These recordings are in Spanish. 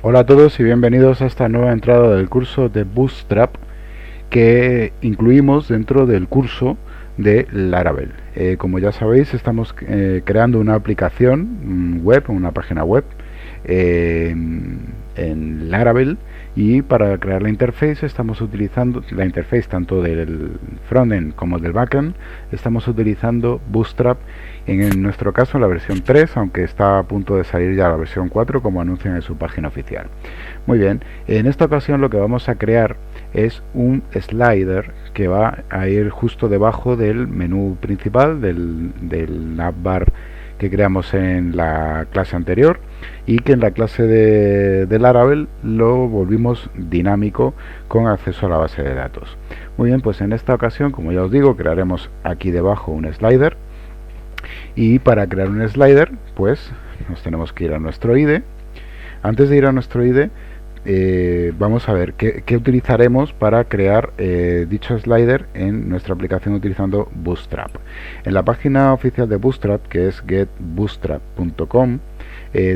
Hola a todos y bienvenidos a esta nueva entrada del curso de Bootstrap que incluimos dentro del curso de Laravel. Como ya sabéis, estamos creando una aplicación web, una página web en Laravel, y para crear la interface estamos utilizando la interface tanto del frontend como del backend. Estamos utilizando Bootstrap, en nuestro caso la versión 3, aunque está a punto de salir ya la versión 4 como anuncian en su página oficial. Muy bien, en esta ocasión lo que vamos a crear es un slider que va a ir justo debajo del menú principal del navbar que creamos en la clase anterior, y que en la clase de Laravel lo volvimos dinámico con acceso a la base de datos. Muy bien, pues en esta ocasión, como ya os digo, crearemos aquí debajo un slider, y para crear un slider pues nos tenemos que ir a nuestro IDE. Antes de ir a nuestro IDE, vamos a ver qué utilizaremos para crear dicho slider en nuestra aplicación utilizando Bootstrap. En la página oficial de Bootstrap, que es getbootstrap.com,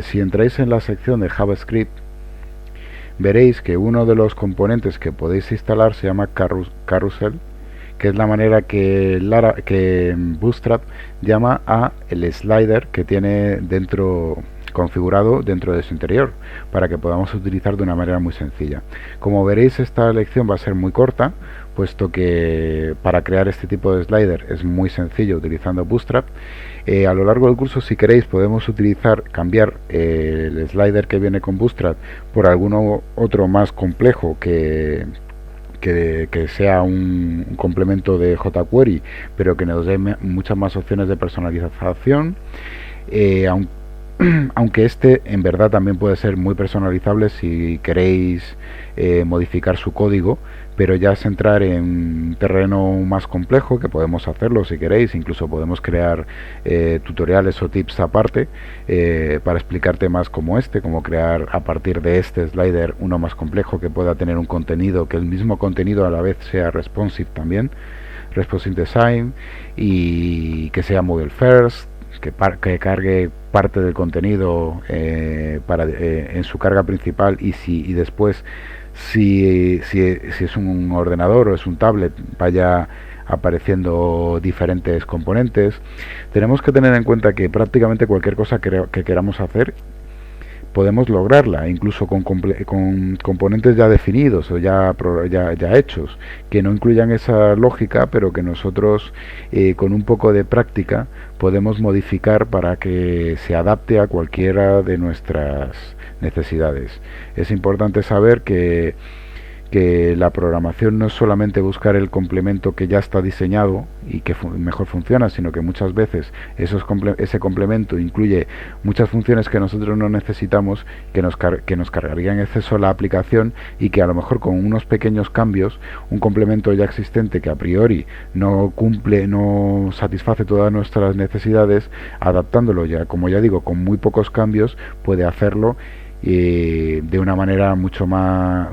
si entráis en la sección de JavaScript, veréis que uno de los componentes que podéis instalar se llama Carousel, que es la manera que Bootstrap llama a el slider que tiene configurado dentro de su interior, para que podamos utilizar de una manera muy sencilla. Como veréis, esta lección va a ser muy corta, puesto que para crear este tipo de slider es muy sencillo utilizando Bootstrap. A lo largo del curso, si queréis, podemos cambiar el slider que viene con Bootstrap por alguno otro más complejo que sea un complemento de jQuery, pero que nos dé muchas más opciones de personalización, aunque este en verdad también puede ser muy personalizable si queréis modificar su código, pero ya es entrar en terreno más complejo, que podemos hacerlo si queréis. Incluso podemos crear tutoriales o tips aparte para explicar temas como este, como crear a partir de este slider uno más complejo que pueda tener un contenido, que el mismo contenido a la vez sea responsive también, responsive design, y que sea mobile first, que cargue parte del contenido en su carga principal, y después, si es un ordenador o es un tablet, vaya apareciendo diferentes componentes. Tenemos que tener en cuenta que prácticamente cualquier cosa que queramos hacer podemos lograrla, incluso con componentes ya definidos o ya hechos, que no incluyan esa lógica, pero que nosotros con un poco de práctica podemos modificar para que se adapte a cualquiera de nuestras necesidades. Es importante saber que la programación no es solamente buscar el complemento que ya está diseñado y que mejor funciona, sino que muchas veces ese complemento incluye muchas funciones que nosotros no necesitamos, que nos cargarían en exceso la aplicación, y que a lo mejor con unos pequeños cambios, un complemento ya existente que a priori no satisface todas nuestras necesidades, adaptándolo ya, como ya digo, con muy pocos cambios, puede hacerlo de una manera mucho más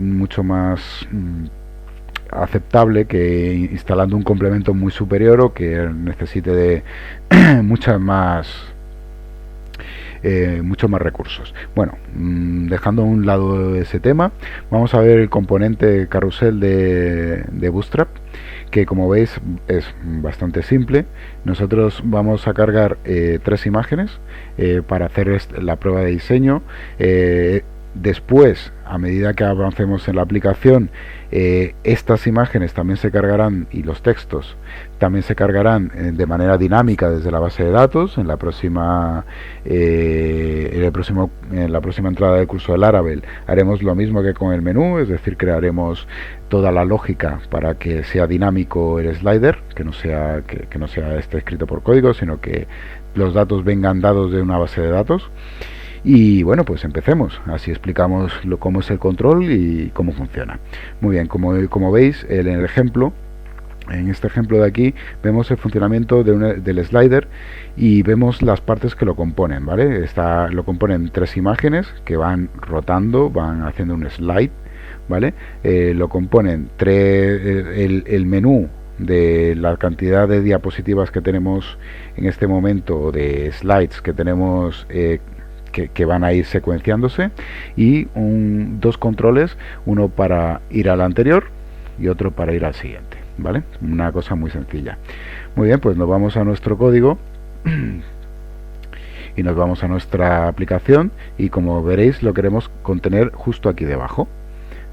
aceptable que instalando un complemento muy superior, o que necesite de muchas más muchos más recursos. Bueno, dejando a un lado ese tema, vamos a ver el componente carrusel de Bootstrap, que como veis es bastante simple. Nosotros vamos a cargar 3 imágenes para hacer la prueba de diseño. Después, a medida que avancemos en la aplicación, estas imágenes también se cargarán, y los textos también se cargarán de manera dinámica desde la base de datos. En la próxima entrada del curso de Laravel haremos lo mismo que con el menú, es decir, crearemos toda la lógica para que sea dinámico el slider, que no sea esté escrito por código, sino que los datos vengan dados de una base de datos. Y bueno, pues empecemos. Así explicamos cómo es el control y cómo funciona. Muy bien, como veis en el ejemplo, en este ejemplo de aquí, vemos el funcionamiento del slider, y vemos las partes que lo componen, ¿vale? Lo componen 3 imágenes que van rotando, van haciendo un slide, ¿vale? Lo componen el menú de la cantidad de diapositivas que tenemos en este momento, o de slides que tenemos que van a ir secuenciándose, y dos controles, uno para ir al anterior y otro para ir al siguiente, ¿vale? Una cosa muy sencilla. Muy bien, pues nos vamos a nuestro código y nos vamos a nuestra aplicación, y como veréis lo queremos contener justo aquí debajo,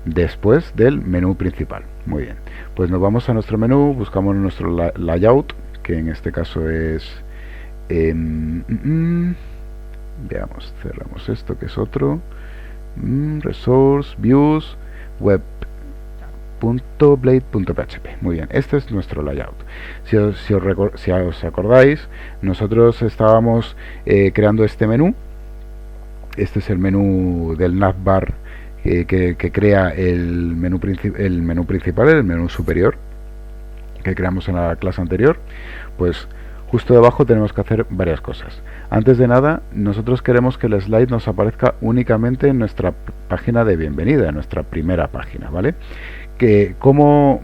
después del menú principal. Muy bien, pues nos vamos a nuestro menú, buscamos nuestro layout, que en este caso es veamos, cerramos esto, que es otro, resource, views, web.blade.php. Muy bien, este es nuestro layout. Si os acordáis, nosotros estábamos creando este menú. Este es el menú del navbar que crea el menú principal, el menú superior que creamos en la clase anterior. Pues justo debajo tenemos que hacer varias cosas. Antes de nada, nosotros queremos que el slide nos aparezca únicamente en nuestra página de bienvenida, en nuestra primera página, ¿vale? ¿Cómo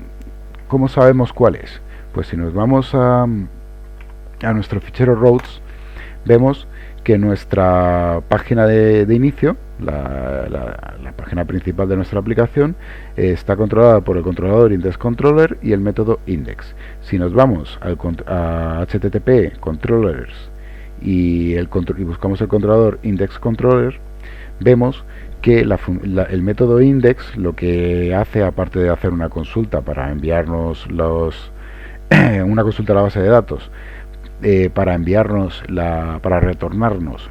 sabemos cuál es? Pues si nos vamos a nuestro fichero routes, vemos que nuestra página de inicio, la página principal de nuestra aplicación, está controlada por el controlador IndexController y el método index. Si nos vamos a HTTP controllers y buscamos el controlador IndexController, vemos que el método index lo que hace, aparte de hacer una consulta para enviarnos una consulta a la base de datos, para retornarnos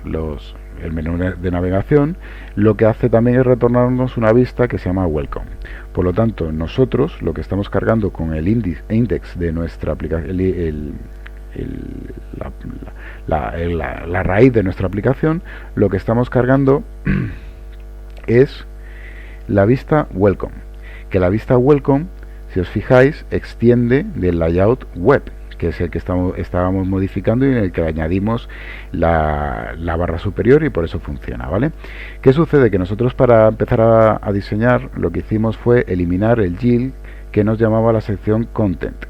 el menú de navegación, lo que hace también es retornarnos una vista que se llama welcome. Por lo tanto, nosotros lo que estamos cargando con el index de nuestra aplicación, la raíz de nuestra aplicación, lo que estamos cargando es la vista welcome, que la vista welcome, si os fijáis, extiende del layout web, que es el que estábamos modificando y en el que añadimos la barra superior, y por eso funciona, ¿vale? ¿Qué sucede? Que nosotros, para empezar a diseñar, lo que hicimos fue eliminar el GIL que nos llamaba la sección content,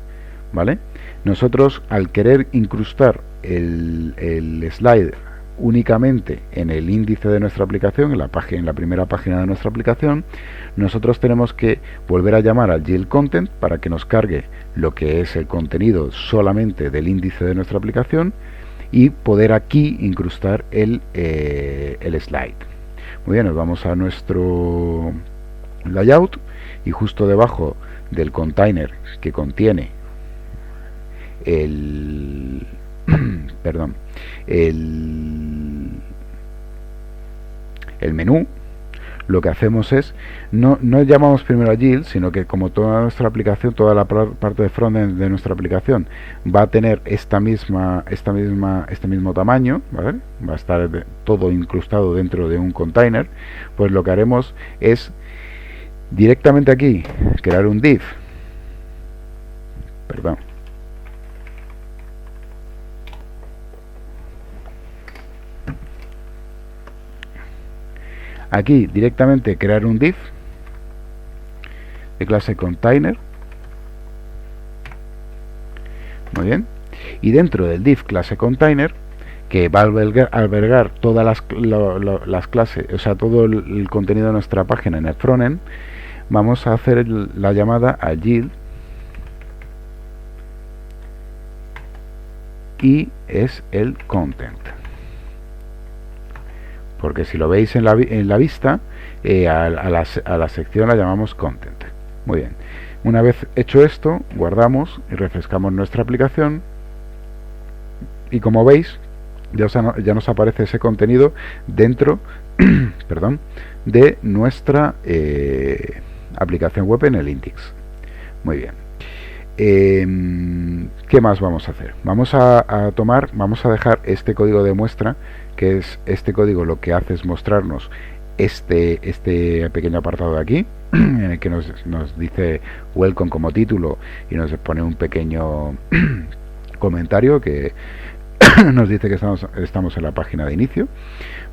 ¿vale? Nosotros, al querer incrustar el slide únicamente en el índice de nuestra aplicación, en la primera página de nuestra aplicación, nosotros tenemos que volver a llamar al GIL content para que nos cargue lo que es el contenido solamente del índice de nuestra aplicación, y poder aquí incrustar el slide. Muy bien, nos vamos a nuestro layout, y justo debajo del container que contiene el menú, lo que hacemos es, no llamamos primero a GIL, sino que, como toda nuestra aplicación, toda la parte de frontend de nuestra aplicación va a tener este mismo tamaño, ¿vale? Va a estar todo incrustado dentro de un container. Pues lo que haremos es directamente aquí crear un div, aquí directamente crear un div de clase container. Muy bien, y dentro del div clase container, que va a albergar todas las clases, o sea, todo el contenido de nuestra página en el frontend, vamos a hacer la llamada a GIL, y es el content, porque si lo veis en la vista, a la sección la llamamos content. Muy bien, una vez hecho esto, guardamos y refrescamos nuestra aplicación, y como veis, ya nos aparece ese contenido dentro perdón, de nuestra aplicación web en el index. Muy bien. ¿Qué más vamos a hacer? Vamos a dejar este código de muestra, que es este código, lo que hace es mostrarnos este pequeño apartado de aquí, en el que nos dice welcome como título, y nos pone un pequeño comentario que nos dice que estamos en la página de inicio.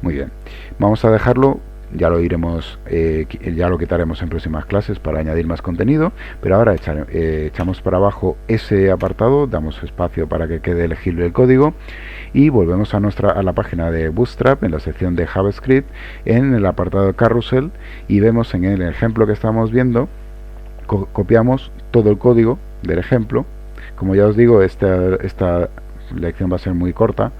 Muy bien, vamos a dejarlo ya lo iremos, ya lo quitaremos en próximas clases para añadir más contenido, pero ahora echamos para abajo ese apartado, damos espacio para que quede legible el código y volvemos a la página de Bootstrap en la sección de JavaScript en el apartado Carousel y vemos en el ejemplo que estamos viendo, copiamos todo el código del ejemplo. Como ya os digo, esta lección va a ser muy corta,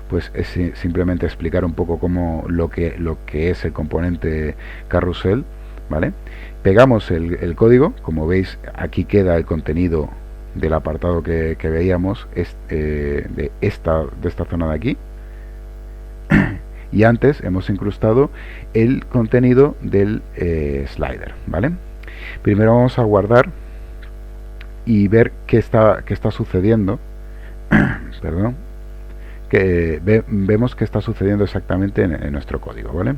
pues es simplemente explicar un poco lo que es el componente carrusel, ¿vale? Pegamos el código, como veis aquí queda el contenido del apartado que veíamos, de esta zona de aquí, y antes hemos incrustado el contenido del slider, ¿vale? Primero vamos a guardar y ver qué está sucediendo. Perdón, vemos que está sucediendo exactamente en nuestro código, ¿vale?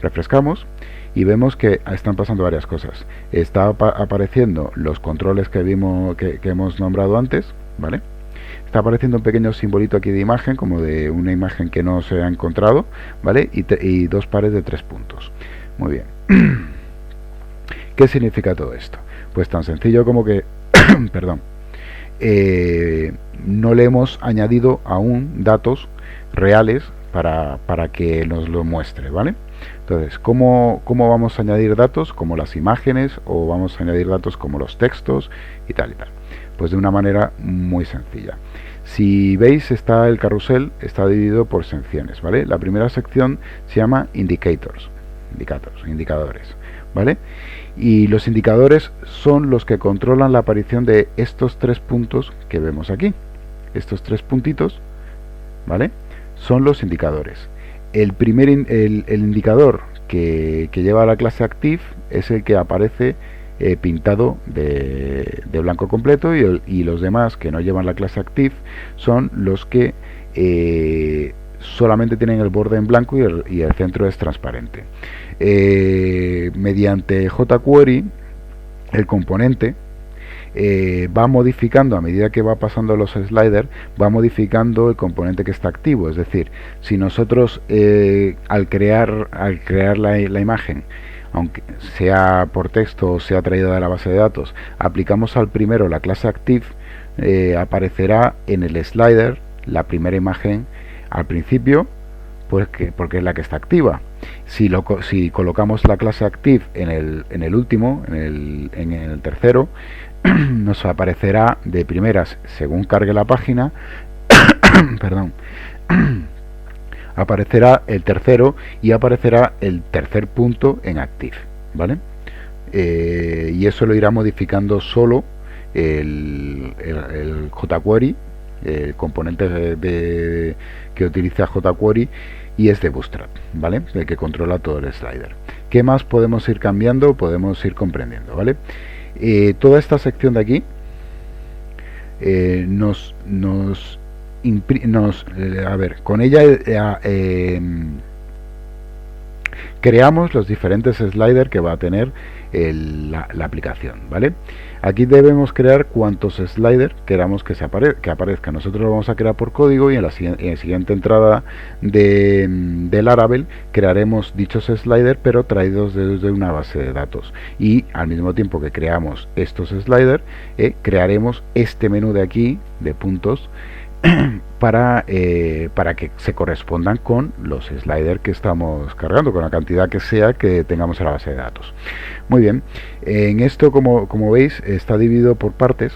Refrescamos y vemos que están pasando varias cosas. Está apareciendo los controles que hemos nombrado antes, ¿vale? Está apareciendo un pequeño simbolito aquí de imagen, como de una imagen que no se ha encontrado, ¿vale? Y dos pares de 3 puntos. Muy bien. ¿Qué significa todo esto? Pues tan sencillo como que perdón, no le hemos añadido aún datos reales para que nos lo muestre, ¿vale? Entonces, ¿cómo vamos a añadir datos? Como las imágenes, o vamos a añadir datos como los textos y tal y tal. Pues de una manera muy sencilla. Si veis, el carrusel está dividido por secciones, ¿vale? La primera sección se llama indicadores, ¿vale? Y los indicadores son los que controlan la aparición de estos 3 puntos que vemos aquí. Estos 3 puntitos, ¿vale? Son los indicadores. El indicador que lleva la clase active es el que aparece pintado de blanco completo, y los demás que no llevan la clase active son los que solamente tienen el borde en blanco y el centro es transparente. Mediante jQuery el componente va modificando, a medida que va pasando los sliders, va modificando el componente que está activo. Es decir, si nosotros al crear la imagen, aunque sea por texto o sea traída de la base de datos, aplicamos al primero la clase active, aparecerá en el slider la primera imagen al principio, porque es la que está activa. Si colocamos la clase active en el último, en el tercero, nos aparecerá de primeras, según cargue la página, perdón, aparecerá el tercero y aparecerá el tercer punto en active, ¿vale? Y eso lo irá modificando solo el jQuery, el componente que utiliza jQuery, y es de Bootstrap, ¿vale? El que controla todo el slider. ¿Qué más podemos ir cambiando? Podemos ir comprendiendo, ¿vale? Toda esta sección de aquí con ella creamos los diferentes sliders que va a tener la aplicación, ¿vale? Aquí debemos crear cuantos sliders queramos que aparezcan. Nosotros lo vamos a crear por código, y en la siguiente entrada del Laravel crearemos dichos sliders, pero traídos desde una base de datos. Y al mismo tiempo que creamos estos sliders, crearemos este menú de aquí de puntos para que se correspondan con los sliders que estamos cargando, con la cantidad que sea que tengamos en la base de datos. Muy bien, en esto, como veis, está dividido por partes.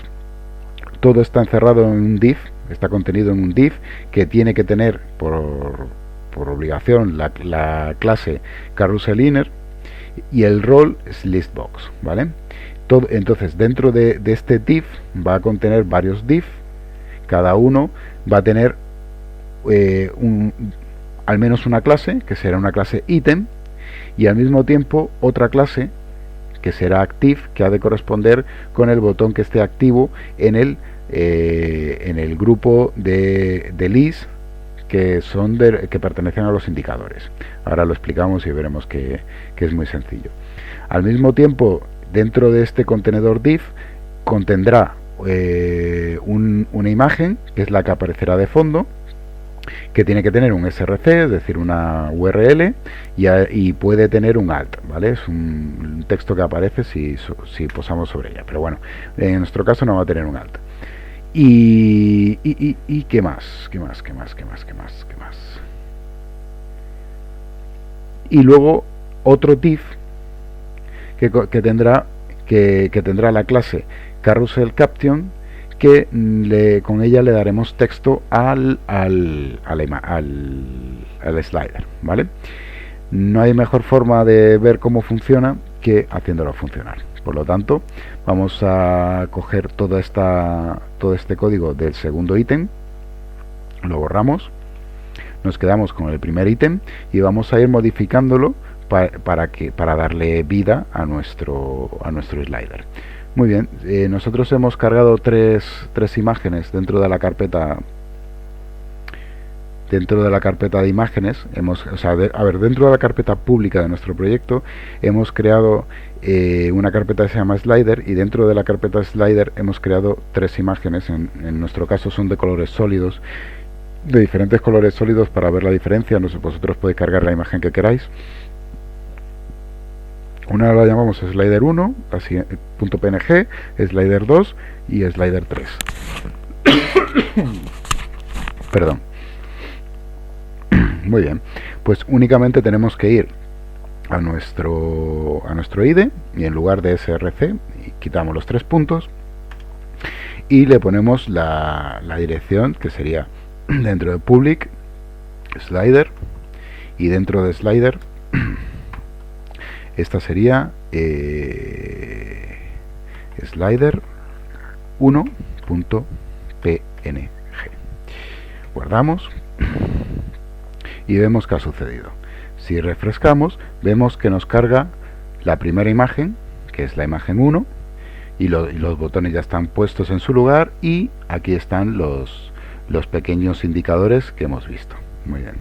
Todo está encerrado en un div, está contenido en un div que tiene que tener por obligación la clase carouselInner, y el rol es listbox, ¿vale? Entonces, dentro de este div va a contener varios div. Cada uno va a tener al menos una clase, que será una clase ítem, y al mismo tiempo otra clase que será active, que ha de corresponder con el botón que esté activo en el grupo de list que pertenecen a los indicadores. Ahora lo explicamos y veremos que es muy sencillo. Al mismo tiempo, dentro de este contenedor div contendrá una imagen, que es la que aparecerá de fondo, que tiene que tener un src, es decir, una URL, y puede tener un alt, ¿vale? Es un texto que aparece si posamos sobre ella, pero bueno, en nuestro caso no va a tener un alt. Y ¿qué más? ¿Qué más? ¿Qué más? ¿Qué más? ¿Qué más? ¿Qué más? Y luego otro div que tendrá la clase carousel caption, que con ella le daremos texto al slider, ¿vale? No hay mejor forma de ver cómo funciona que haciéndolo funcionar. Por lo tanto, vamos a coger todo este código del segundo ítem, lo borramos, nos quedamos con el primer ítem y vamos a ir modificándolo para darle vida a nuestro slider. Muy bien, nosotros hemos cargado tres imágenes dentro de la carpeta de imágenes. Dentro de la carpeta pública de nuestro proyecto hemos creado una carpeta que se llama slider, y dentro de la carpeta slider hemos creado tres imágenes. En nuestro caso son de colores sólidos, de diferentes colores sólidos, para ver la diferencia. Vosotros podéis cargar la imagen que queráis. Una la llamamos slider 1, así, .png, slider 2 y slider 3. Perdón. Muy bien, pues únicamente tenemos que ir a nuestro IDE, y en lugar de src quitamos los 3 puntos y le ponemos la dirección, que sería dentro de public slider, y dentro de slider esta sería slider 1.png. Guardamos y vemos qué ha sucedido. Si refrescamos, vemos que nos carga la primera imagen, que es la imagen 1, y los botones ya están puestos en su lugar, y aquí están los pequeños indicadores que hemos visto. Muy bien.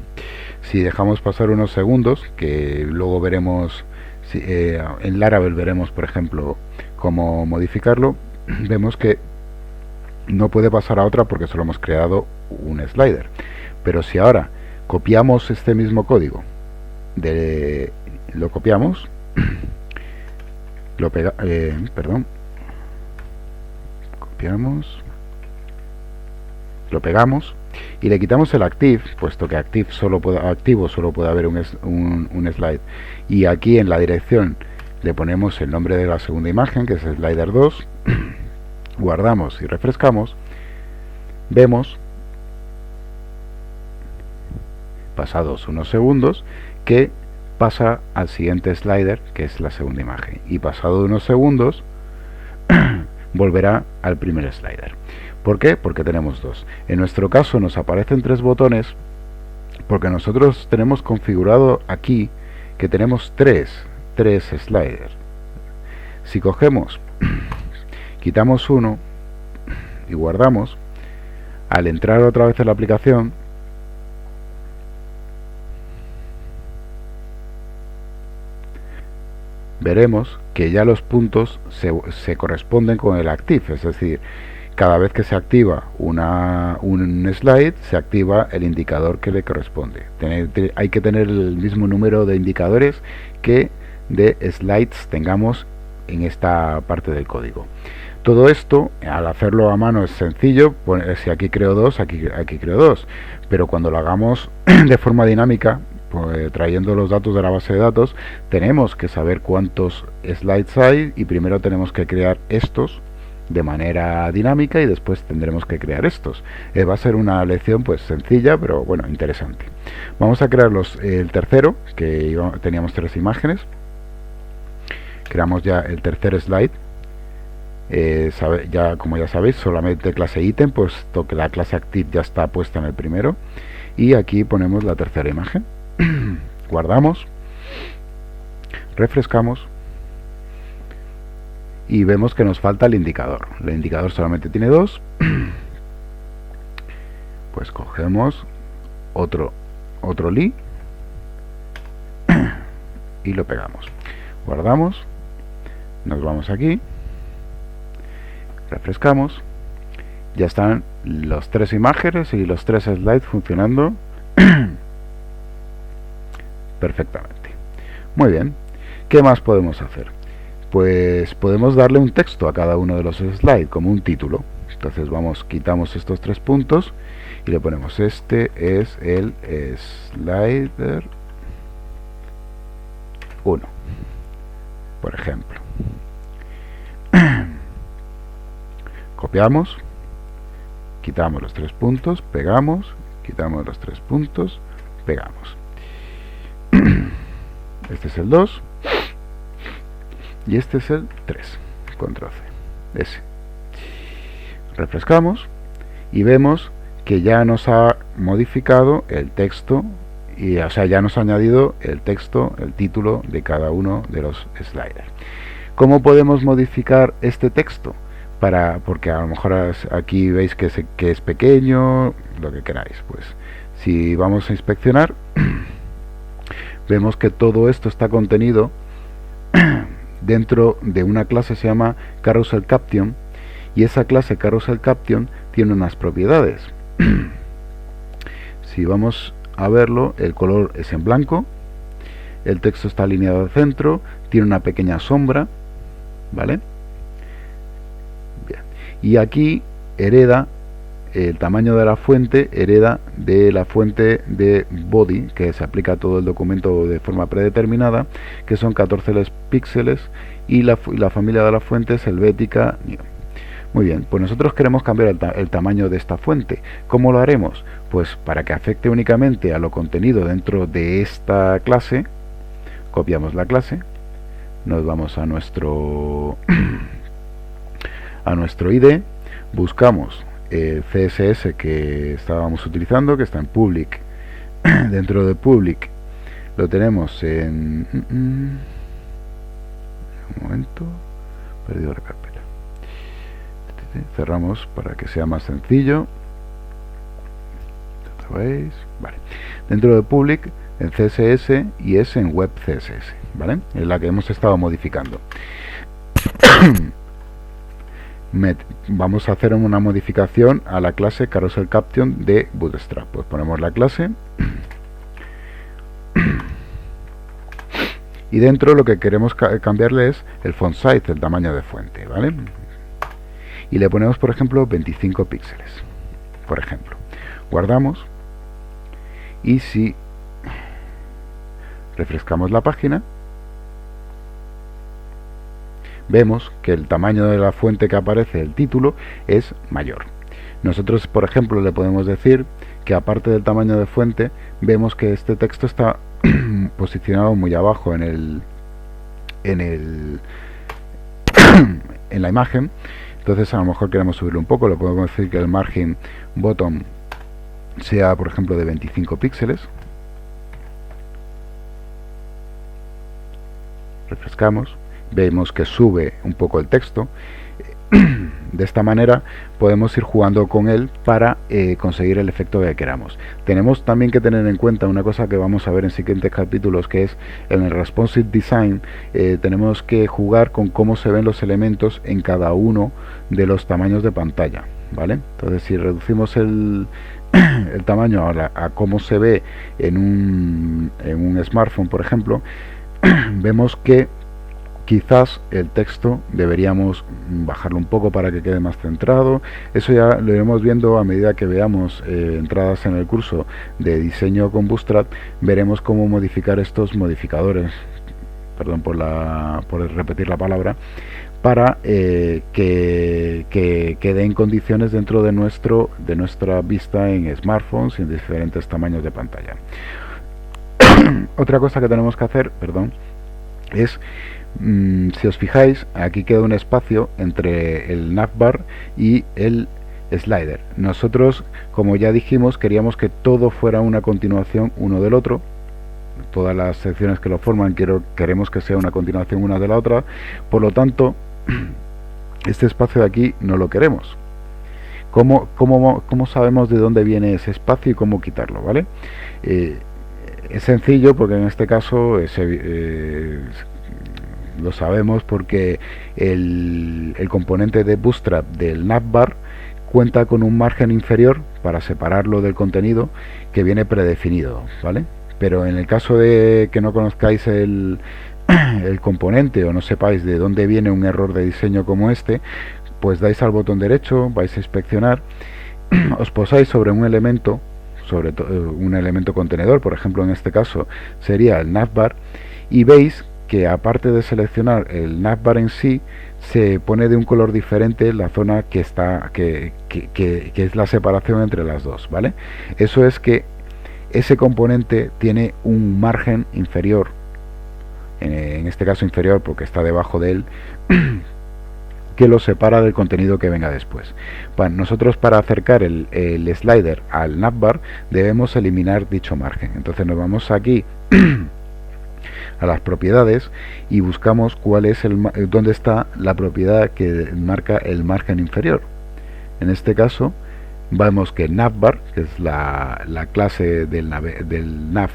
Si dejamos pasar unos segundos, que luego veremos, en Laravel veremos, por ejemplo, cómo modificarlo, vemos que no puede pasar a otra porque solo hemos creado un slider. Pero si ahora copiamos este mismo código, lo copiamos, lo pegamos y le quitamos el active, puesto que activo solo puede haber un slide, y aquí en la dirección le ponemos el nombre de la segunda imagen, que es slider 2, guardamos y refrescamos, vemos, pasados unos segundos, que pasa al siguiente slider, que es la segunda imagen, y pasado unos segundos volverá al primer slider. ¿Por qué? Porque tenemos dos. En nuestro caso nos aparecen 3 botones porque nosotros tenemos configurado aquí que tenemos tres sliders. Si cogemos, quitamos uno y guardamos, al entrar otra vez en la aplicación, veremos que ya los puntos se corresponden con el active, es decir, cada vez que se activa un slide, se activa el indicador que le corresponde. Hay que tener el mismo número de indicadores que de slides tengamos en esta parte del código. Todo esto, al hacerlo a mano, es sencillo. Si aquí creo 2, aquí creo 2, pero cuando lo hagamos de forma dinámica, pues, trayendo los datos de la base de datos, tenemos que saber cuántos slides hay, y primero tenemos que crear estos de manera dinámica y después tendremos que crear estos. Va a ser una lección pues sencilla, pero bueno, interesante. Vamos a crear el tercero, que teníamos 3 imágenes. Creamos ya el tercer slide. Como ya sabéis, solamente clase ítem, puesto que la clase active ya está puesta en el primero, y aquí ponemos la tercera imagen. Guardamos, refrescamos y vemos que nos falta el indicador. El indicador solamente tiene 2. Pues cogemos otro li y lo pegamos. Guardamos, nos vamos aquí, refrescamos Ya están los 3 imágenes y los 3 slides funcionando perfectamente. Muy bien. ¿Qué más podemos hacer? Pues podemos darle un texto a cada uno de los slides, como un título. Entonces quitamos estos 3 puntos y le ponemos: este es el slider 1, por ejemplo. Copiamos, quitamos los 3 puntos, pegamos, quitamos los 3 puntos, pegamos. Este es el 2 y este es el 3. Control C, S. Refrescamos y vemos que ya nos ha modificado el texto, y, o sea, ya nos ha añadido el texto, el título de cada uno de los sliders. ¿Cómo podemos modificar este texto? Porque a lo mejor aquí veis que es pequeño, lo que queráis. Pues si vamos a inspeccionar, vemos que todo esto está contenido dentro de una clase que se llama Carousel Caption, y esa clase Carousel Caption tiene unas propiedades. Si vamos a verlo, el color es en blanco, el texto está alineado al centro, tiene una pequeña sombra, ¿vale? Bien. Y aquí hereda el tamaño de la fuente, hereda de la fuente de body, que se aplica a todo el documento de forma predeterminada, que son 14 píxeles, y la familia de la fuente es helvética. Muy bien, pues nosotros queremos cambiar el tamaño de esta fuente. ¿Cómo lo haremos? Pues para que afecte únicamente a lo contenido dentro de esta clase, copiamos la clase, nos vamos a nuestro ID, buscamos el CSS que estábamos utilizando, que está en public. Dentro de public lo tenemos en un momento, perdido la carpeta. Cerramos para que sea más sencillo. ¿Veis? Vale. Dentro de public, en CSS, y es en web CSS, ¿vale? Es la que hemos estado modificando. Vamos a hacer una modificación a la clase Carousel Caption de Bootstrap. Pues ponemos la clase y dentro lo que queremos cambiarle es el font size, el tamaño de fuente, ¿vale? Y le ponemos, por ejemplo, 25 píxeles, por ejemplo. Guardamos, y si refrescamos la página, vemos que el tamaño de la fuente que aparece, el título, es mayor. Nosotros, por ejemplo, le podemos decir que aparte del tamaño de fuente, vemos que este texto está posicionado muy abajo en la imagen. Entonces a lo mejor queremos subirlo un poco, le podemos decir que el margin bottom sea, por ejemplo, de 25 píxeles. Refrescamos, vemos que sube un poco el texto. De esta manera podemos ir jugando con él para conseguir el efecto que queramos. Tenemos también que tener en cuenta una cosa que vamos a ver en siguientes capítulos, que es en el responsive design. Tenemos que jugar con cómo se ven los elementos en cada uno de los tamaños de pantalla, ¿vale? Entonces, si reducimos el tamaño a cómo se ve en un smartphone, por ejemplo, vemos que quizás el texto deberíamos bajarlo un poco para que quede más centrado. Eso ya lo iremos viendo a medida que veamos entradas en el curso de diseño con Bootstrap. Veremos cómo modificar estos modificadores, perdón por repetir la palabra, para que quede en condiciones dentro de nuestra vista en smartphones y en diferentes tamaños de pantalla. Otra cosa que tenemos que hacer, es, si os fijáis, aquí queda un espacio entre el navbar y el slider. Nosotros, como ya dijimos, queríamos que todo fuera una continuación uno del otro. Todas las secciones que lo forman queremos que sea una continuación una de la otra. Por lo tanto, este espacio de aquí no lo queremos. ¿Cómo sabemos de dónde viene ese espacio y cómo quitarlo? ¿Vale? Es sencillo, porque en este caso lo sabemos porque el componente de Bootstrap del navbar, cuenta con un margen inferior para separarlo del contenido que viene predefinido, ¿vale? Pero en el caso de que no conozcáis el componente o no sepáis de dónde viene un error de diseño como este, pues dais al botón derecho, vais a inspeccionar, os posáis sobre un elemento, un elemento contenedor, por ejemplo en este caso sería el navbar, y veis que aparte de seleccionar el navbar en sí, se pone de un color diferente la zona que está que es la separación entre las dos, ¿vale? Eso es que ese componente tiene un margen inferior, en este caso inferior porque está debajo de él, que lo separa del contenido que venga después. Nosotros, para acercar el slider al navbar, debemos eliminar dicho margen. Entonces nos vamos aquí a las propiedades y buscamos cuál es dónde está la propiedad que marca el margen inferior. En este caso vemos que navbar, que es la clase del nav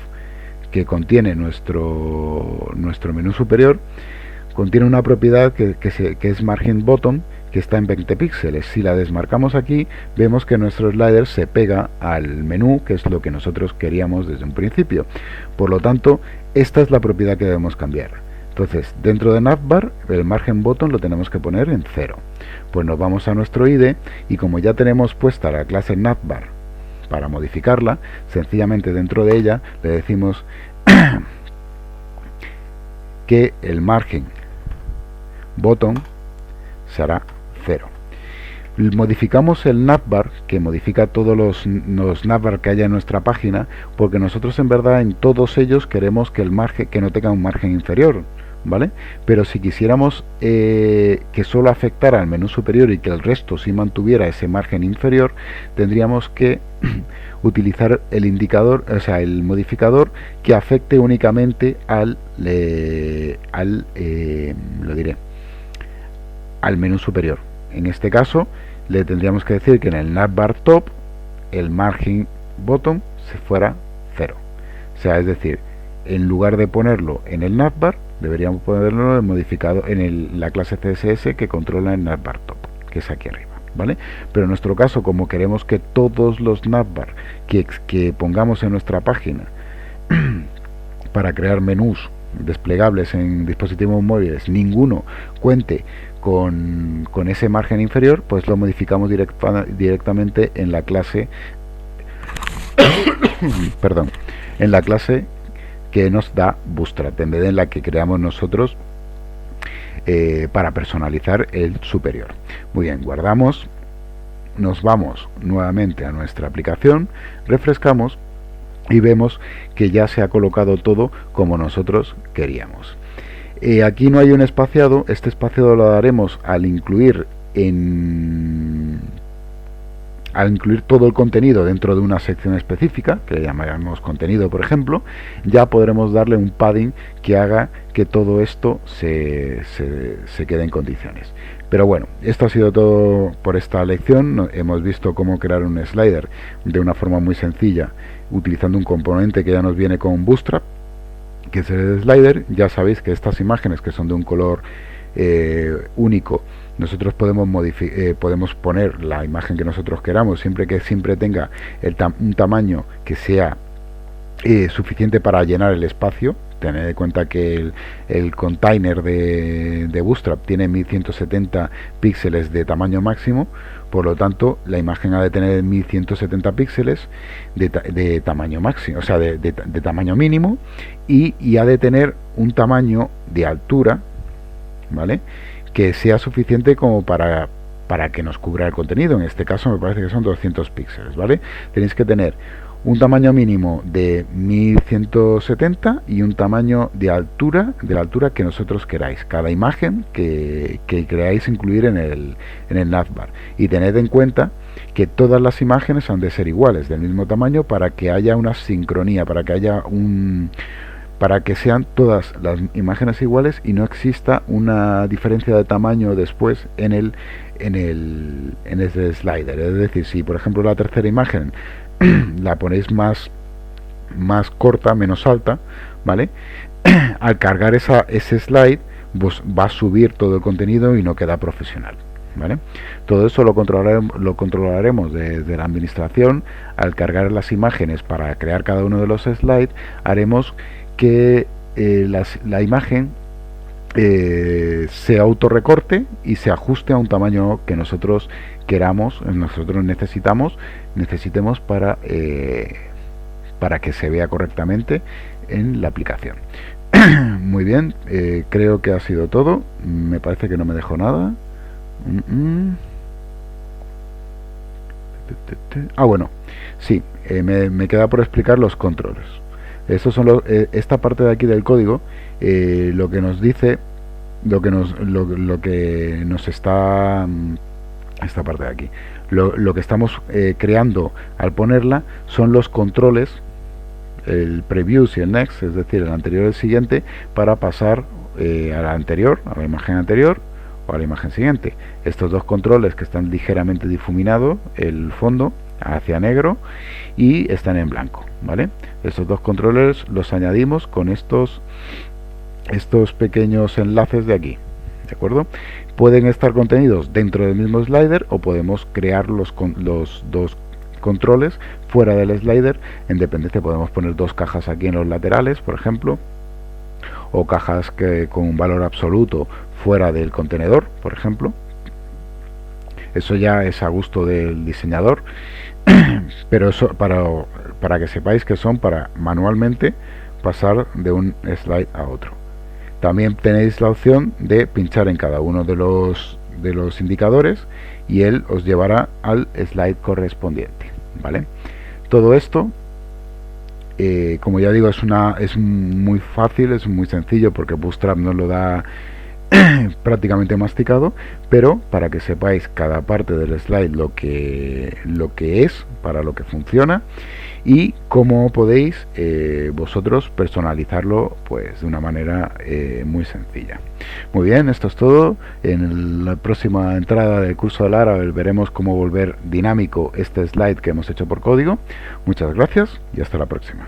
que contiene nuestro menú superior, contiene una propiedad que es margin bottom, que está en 20 píxeles. Si la desmarcamos aquí, vemos que nuestro slider se pega al menú, que es lo que nosotros queríamos desde un principio. Por lo tanto, esta es la propiedad que debemos cambiar. Entonces, dentro de navbar, el margin bottom lo tenemos que poner en 0. Pues nos vamos a nuestro IDE y como ya tenemos puesta la clase navbar para modificarla, sencillamente dentro de ella le decimos que el margen bottom será 0. Modificamos el navbar, que modifica todos los navbar que haya en nuestra página, porque nosotros en verdad en todos ellos queremos que el margen, que no tenga un margen inferior, ¿vale? Pero si quisiéramos que solo afectara al menú superior y que el resto sí mantuviera ese margen inferior, tendríamos que utilizar el indicador, o sea, el modificador que afecte únicamente al menú superior. En este caso le tendríamos que decir que en el navbar top el margin bottom se fuera 0. O sea, es decir, en lugar de ponerlo en el navbar, deberíamos ponerlo en modificado en la clase CSS que controla el navbar top, que es aquí arriba, ¿vale? Pero en nuestro caso, como queremos que todos los navbar que pongamos en nuestra página para crear menús desplegables en dispositivos móviles, ninguno cuente con ese margen inferior, pues lo modificamos directamente en la clase perdón, en la clase que nos da Bootstrap, en vez de en la que creamos nosotros para personalizar el superior. Muy bien, guardamos, nos vamos nuevamente a nuestra aplicación, refrescamos y vemos que ya se ha colocado todo como nosotros queríamos. Aquí no hay un espaciado, este espaciado lo daremos al incluir todo el contenido dentro de una sección específica, que le llamaremos contenido, por ejemplo. Ya podremos darle un padding que haga que todo esto se quede en condiciones. Pero bueno, esto ha sido todo por esta lección. Hemos visto cómo crear un slider de una forma muy sencilla, utilizando un componente que ya nos viene con Bootstrap, que es el slider. Ya sabéis que estas imágenes, que son de un color único, nosotros podemos poner la imagen que nosotros queramos, siempre tenga un tamaño que sea suficiente para llenar el espacio. Tened en cuenta que el container de Bootstrap tiene 1170 píxeles de tamaño máximo, por lo tanto la imagen ha de tener 1170 píxeles de tamaño máximo, o sea, de tamaño mínimo, y ha de tener un tamaño de altura, ¿vale?, que sea suficiente como para que nos cubra el contenido. En este caso me parece que son 200 píxeles, ¿vale? Tenéis que tener un tamaño mínimo de 1170 y un tamaño de la altura que nosotros queráis, cada imagen que queráis incluir en el navbar. Y tened en cuenta que todas las imágenes han de ser iguales, del mismo tamaño, para que haya una sincronía, para que sean todas las imágenes iguales y no exista una diferencia de tamaño después en ese slider. Es decir, si por ejemplo la tercera imagen la ponéis más corta, menos alta, ¿vale?, al cargar ese slide, pues va a subir todo el contenido y no queda profesional. ¿vale? Todo eso lo controlaremos desde la administración. Al cargar las imágenes para crear cada uno de los slides, haremos que la imagen se autorrecorte y se ajuste a un tamaño que nosotros queramos, nosotros necesitemos para que se vea correctamente en la aplicación. Muy bien, creo que ha sido todo. Me parece que no me dejo nada. Bueno, sí, me queda por explicar los controles. Estos son esta parte de aquí del código, lo que nos dice, lo que nos está, esta parte de aquí, lo que estamos creando al ponerla son los controles, el previous y el next, es decir, el anterior y el siguiente, para pasar a la anterior, a la imagen anterior o a la imagen siguiente. Estos dos controles que están ligeramente difuminados, el fondo hacia negro y están en blanco, ¿vale? Estos dos controles los añadimos con estos pequeños enlaces de aquí, ¿de acuerdo? Pueden estar contenidos dentro del mismo slider o podemos crear los dos controles fuera del slider. En dependencia podemos poner dos cajas aquí en los laterales, por ejemplo, o cajas con un valor absoluto fuera del contenedor, por ejemplo. Eso ya es a gusto del diseñador, pero eso para que sepáis que son para manualmente pasar de un slide a otro. También tenéis la opción de pinchar en cada uno de los indicadores y él os llevará al slide correspondiente, ¿vale? Todo esto, como ya digo, es muy fácil, es muy sencillo, porque Bootstrap nos lo da prácticamente masticado, pero para que sepáis cada parte del slide lo que es, para lo que funciona, y cómo podéis vosotros personalizarlo pues de una manera muy sencilla. Muy bien, esto es todo. En la próxima entrada del curso de Laravel veremos cómo volver dinámico este slide que hemos hecho por código. Muchas gracias y hasta la próxima.